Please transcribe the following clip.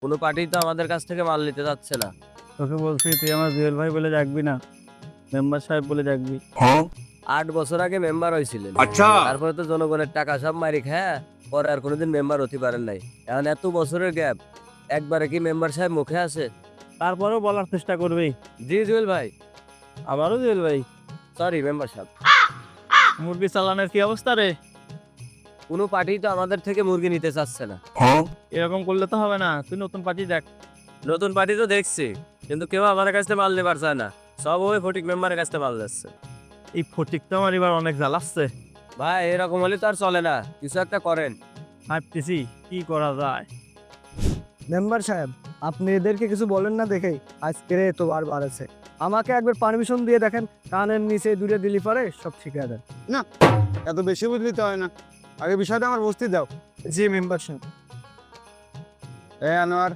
কোনো পার্টি তো আমাদের কাছ থেকে মাল নিতে যাচ্ছে না। তোকে বলছি তুই আমার জুয়েল ভাই বলে ডাকবি না, মেম্বার সাহেব বলে ডাকবি। 8 বছর আগে মেম্বার হয়েছিলেন, अच्छा তারপরে তো জনগণের টাকা সব মারি হ্যাঁ, পরে আর কোনোদিন মেম্বার হতে পারেন নাই। এখন এত বছরের গ্যাপ, একবারে কি মেম্বার সাহেব মুখে আসে? তারপরেও বলার চেষ্টা করবি। জি জুয়েল ভাই। আবারও জুয়েল ভাই, সরি মেম্বার সাহেব। মুরগি চালানের কি অবস্থা রে? কোনো পার্টি তো আমাদের থেকে মুরগি নিতে চাচ্ছে না। এরকম করলে তো হবে না, তুই নতুন পার্টি দেখ। নতুন পার্টি তো দেখছি, কিন্তু কেউ আমাদের কাছ থেকে মাল নিতে পারছে না। সব ওই ফটিক মেম্বারের কাছ থেকে মাল যাচ্ছে। এই ফটিক তো আমার এবার অনেক জ্বালাচ্ছে। ভাই এরকম হলে তো আর চলে না, কিছু একটা করেন। ভাবতেছি কি করা যায়। মেম্বার সাহেব, আপনি এদেরকে কিছু বলেন না দেখেই আজকের এত বার বাড়েছে। আমাকে একবার পারমিশন দিয়ে দেখেন, কানের নিচে দূরে দিলি পারে সব শিখে দেন। এত বেশি বুঝলিতে হয় না, আগে বিষয়টা আমার বুঝতে দাও। জি মেম্বার সাহেব। এ আনোয়ার,